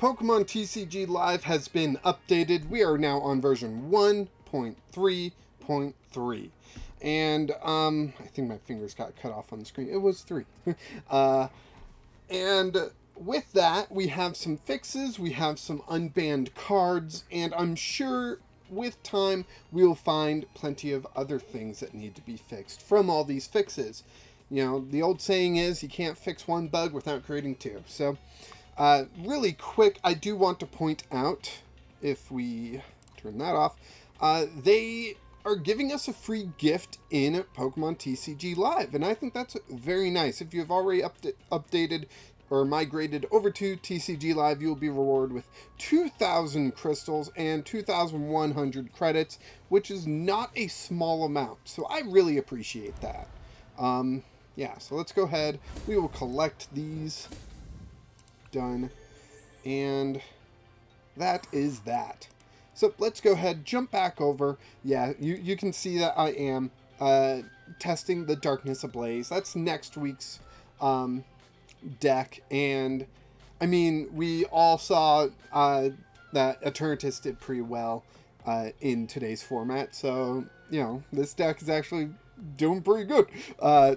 Pokemon TCG Live has been updated. We are now on version 1.3.3. And, I think my fingers got cut off on the screen. It was 3. And with that, we have some fixes, we have some unbanned cards, and I'm sure with time we will find plenty of other things that need to be fixed from all these fixes. You know, the old saying is you can't fix one bug without creating two. So, really quick, I do want to point out, if we turn that off, they are giving us a free gift in Pokemon TCG Live, and I think that's very nice. If you've already updated or migrated over to TCG Live, you'll be rewarded with 2,000 crystals and 2,100 credits, which is not a small amount, so I really appreciate that. Yeah, so let's go ahead. We will collect these. Done. And that is that. So let's go ahead, jump back over. Yeah, you can see that I am testing the Darkness Ablaze. That's next week's deck. And, I mean, we all saw that Eternatus did pretty well in today's format. So, you know, this deck is actually doing pretty good.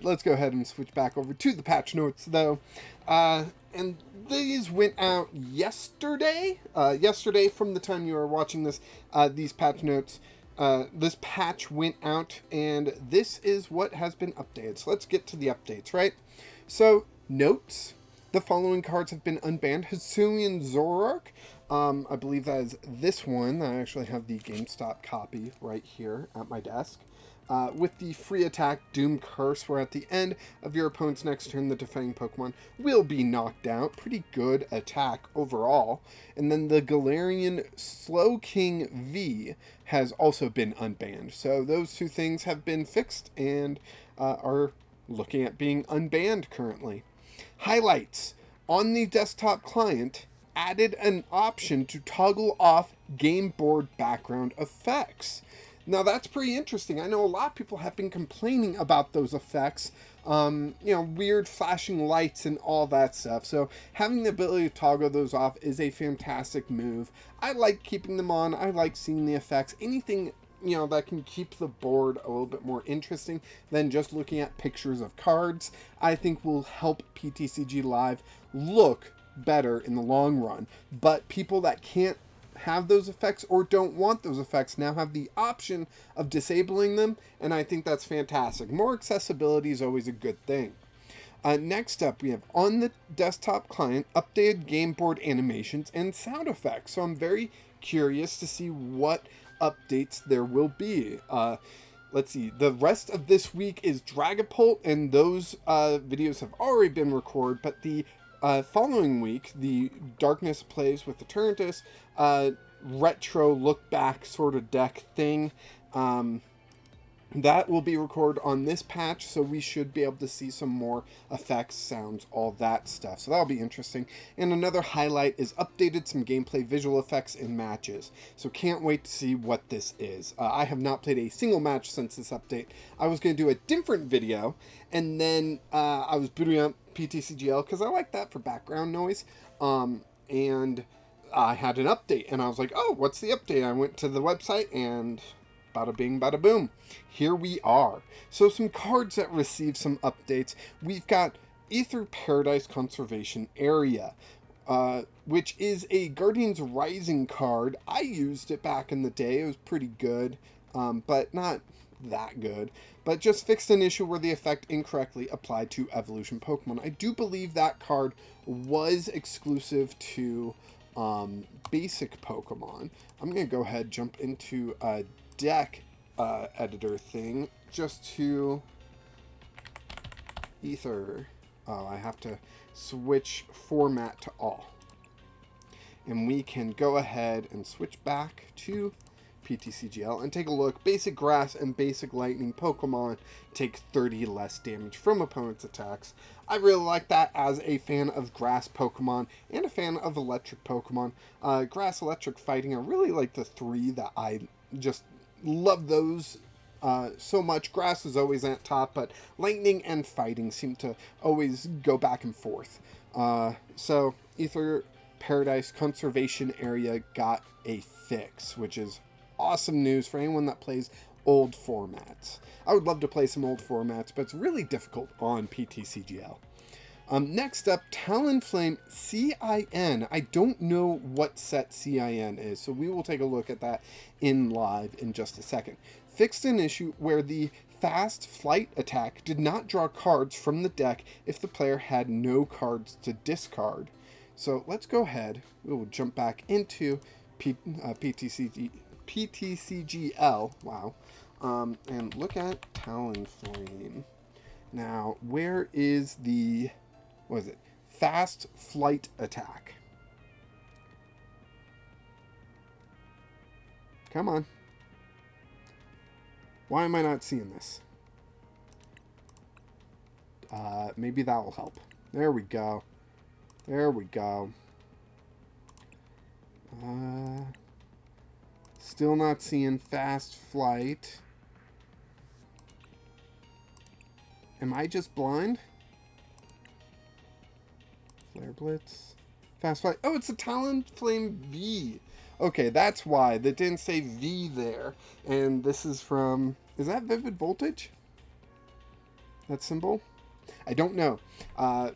Let's go ahead and switch back over to the patch notes, though. And these went out yesterday. Yesterday, from the time you are watching this, these patch notes, this patch went out, and this is what has been updated. So let's get to the updates, right? So, notes. The following cards have been unbanned. Hisuian Zoroark. I believe that is this one. I actually have the GameStop copy right here at my desk. With the free attack Doom Curse, where at the end of your opponent's next turn, the defending Pokemon will be knocked out. Pretty good attack overall. And then the Galarian Slowking V has also been unbanned. So those two things have been fixed and are looking at being unbanned currently. Highlights. On the desktop client, added an option to toggle off game board background effects. Now, that's pretty interesting. I know a lot of people have been complaining about those effects, you know, weird flashing lights and all that stuff. So having the ability to toggle those off is a fantastic move. I like keeping them on. I like seeing the effects. Anything, you know, that can keep the board a little bit more interesting than just looking at pictures of cards, I think will help PTCG Live look better in the long run. But people that can't have those effects or don't want those effects now have the option of disabling them, and I think that's fantastic. More accessibility is always a good thing. Next up, we have on the desktop client, updated game board animations and sound effects. So I'm very curious to see what updates there will be. Let's see, the rest of this week is Dragapult, and those videos have already been recorded, but the following week, the Darkness Plays with Eternatus, retro look back sort of deck thing, that will be recorded on this patch, so we should be able to see some more effects, sounds, all that stuff. So that'll be interesting. And another highlight is updated some gameplay visual effects in matches. So can't wait to see what this is. I have not played a single match since this update. I was going to do a different video, and then I was booting up PTCGL because I like that for background noise. And I had an update, and I was like, oh, what's the update? I went to the website, and bada bing, bada boom. Here we are. So some cards that received some updates. We've got Ether Paradise Conservation Area, which is a Guardians Rising card. I used it back in the day. It was pretty good, but not that good. But just fixed an issue where the effect incorrectly applied to evolution Pokemon. I do believe that card was exclusive to basic Pokemon. I'm going to go ahead and jump into a deck editor thing just to Ether. Oh, I have to switch format to all. And we can go ahead and switch back to PTCGL and take a look. Basic Grass and Basic Lightning Pokemon take 30 less damage from opponents' attacks. I really like that as a fan of Grass Pokemon and a fan of Electric Pokemon. Grass, Electric, Fighting are really like the three that I just love those so much. Grass is always at top, but Lightning and Fighting seem to always go back and forth. So Ether Paradise Conservation Area got a fix, which is awesome news for anyone that plays old formats. I would love to play some old formats, but it's really difficult on PTCGL. Next up, Talonflame CIN. I don't know what set CIN is, so we will take a look at that in live in just a second. Fixed an issue where the fast flight attack did not draw cards from the deck if the player had no cards to discard. So let's go ahead. We will jump back into PTCGL. Wow. And look at Talonflame. Now, where is the... what is it? Fast flight attack. Come on. Why am I not seeing this? Maybe that will help. There we go. There we go. Still not seeing fast flight. Am I just blind? Flare Blitz. Fast flight. Oh, it's a Talonflame V. Okay, that's why. That didn't say V there. And this is from... is that Vivid Voltage? That symbol? I don't know.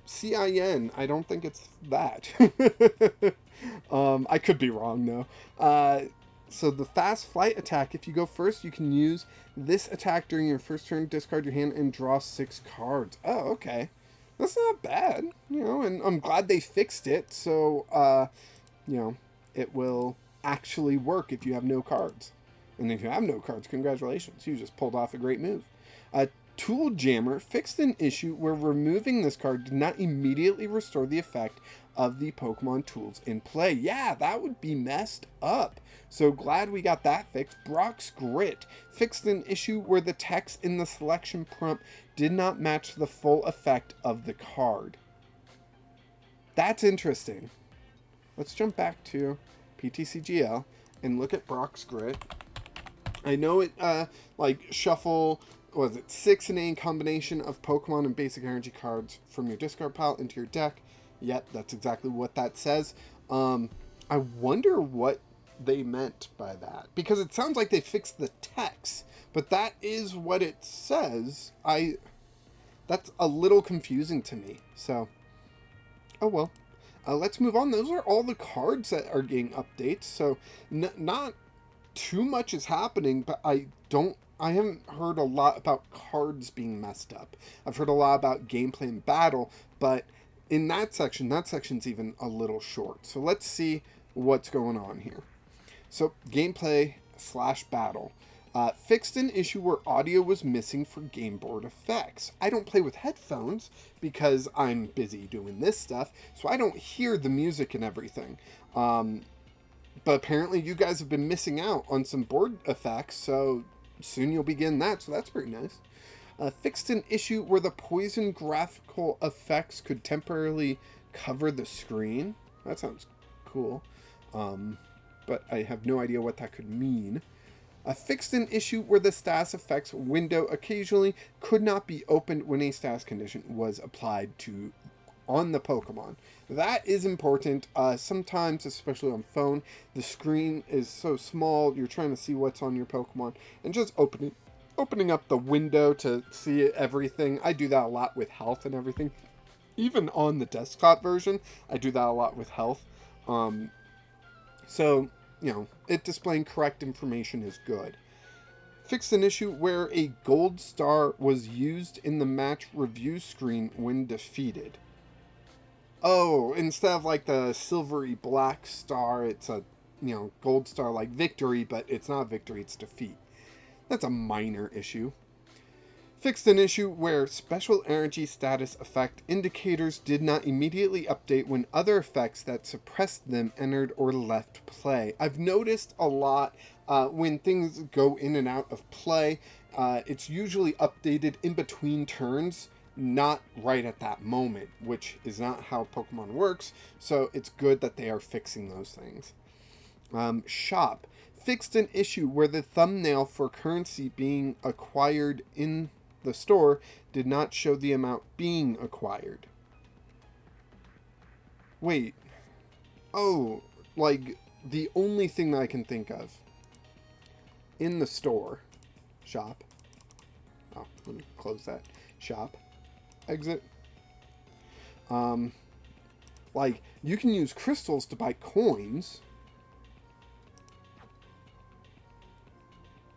CIN. I don't think it's that. I could be wrong, though. So the fast flight attack, if you go first, you can use this attack during your first turn, discard your hand, and draw 6 cards. Oh, okay. That's not bad, you know, and I'm glad they fixed it, so, you know, it will actually work if you have no cards. And if you have no cards, congratulations, you just pulled off a great move. Tool Jammer fixed an issue where removing this card did not immediately restore the effect of the Pokemon tools in play. Yeah, that would be messed up. So glad we got that fixed. Brock's Grit fixed an issue where the text in the selection prompt did not match the full effect of the card. That's interesting. Let's jump back to PTCGL and look at Brock's Grit. I know it, like, shuffle... was it 6 and 8 combination of Pokemon and basic energy cards from your discard pile into your deck? Yep, that's exactly what that says. I wonder what they meant by that, because it sounds like they fixed the text, but that is what it says. That's a little confusing to me. So, oh well. Let's move on. Those are all the cards that are getting updates. So, not too much is happening, but I haven't heard a lot about cards being messed up. I've heard a lot about gameplay and battle, but in that section's even a little short. So let's see what's going on here. So gameplay / battle. Fixed an issue where audio was missing for game board effects. I don't play with headphones because I'm busy doing this stuff, so I don't hear the music and everything. But apparently you guys have been missing out on some board effects, so soon you'll be getting that, so that's pretty nice. Fixed an issue where the poison graphical effects could temporarily cover the screen. That sounds cool, but I have no idea what that could mean. Fixed an issue where the status effects window occasionally could not be opened when a status condition was applied to on the Pokemon. That is important. Sometimes, especially on phone, the screen is so small, you're trying to see what's on your Pokemon, and just opening up the window to see everything. I do that a lot with health and everything. Even on the desktop version, I do that a lot with health. So, you know, it displaying correct information is good. Fixed an issue where a gold star was used in the match review screen when defeated. Oh, instead of like the silvery black star, it's a, you know, gold star like victory, but it's not victory, it's defeat. That's a minor issue. Fixed an issue where special energy status effect indicators did not immediately update when other effects that suppressed them entered or left play. I've noticed a lot when things go in and out of play, it's usually updated in between turns, not right at that moment, which is not how Pokemon works, so it's good that they are fixing those things. Shop fixed an issue where the thumbnail for currency being acquired in the store did not show the amount being acquired. Wait, Oh, like, the only thing that I can think of in the store, shop. Oh, let me close that. Shop. Exit. Like, you can use crystals to buy coins,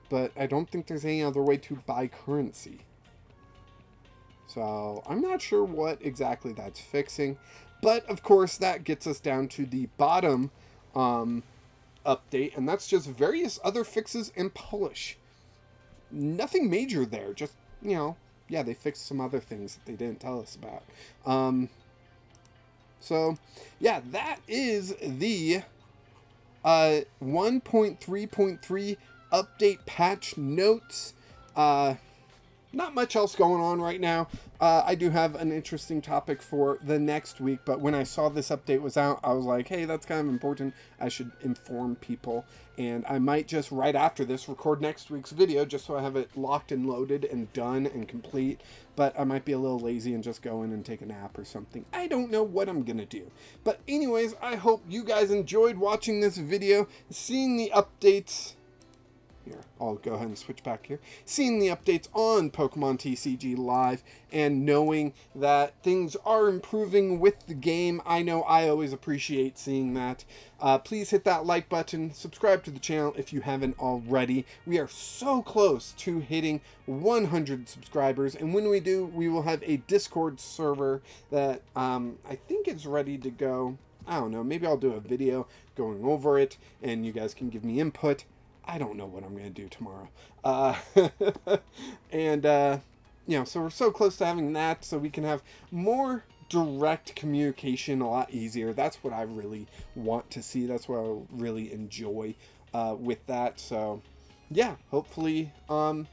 but I don't think there's any other way to buy currency. So, I'm not sure what exactly that's fixing. But, of course, that gets us down to the bottom update, and that's just various other fixes and polish. Nothing major there, just, you know, yeah, they fixed some other things that they didn't tell us about. So, yeah, that is the 1.3.3 update patch notes. Not much else going on right now. I do have an interesting topic for the next week, but when I saw this update was out, I was like, hey, that's kind of important. I should inform people. And I might just, right after this, record next week's video just so I have it locked and loaded and done and complete. But I might be a little lazy and just go in and take a nap or something. I don't know what I'm going to do. But anyways, I hope you guys enjoyed watching this video, seeing the updates. Here, I'll go ahead and switch back here. Seeing the updates on Pokemon TCG Live and knowing that things are improving with the game. I know I always appreciate seeing that. Please hit that like button. Subscribe to the channel if you haven't already. We are so close to hitting 100 subscribers. And when we do, we will have a Discord server that I think is ready to go. I don't know. Maybe I'll do a video going over it and you guys can give me input. I don't know what I'm going to do tomorrow. You know, so we're so close to having that so we can have more direct communication a lot easier. That's what I really want to see. That's what I really enjoy with that. So, yeah, hopefully you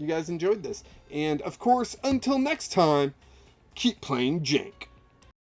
guys enjoyed this. And, of course, until next time, keep playing Jank.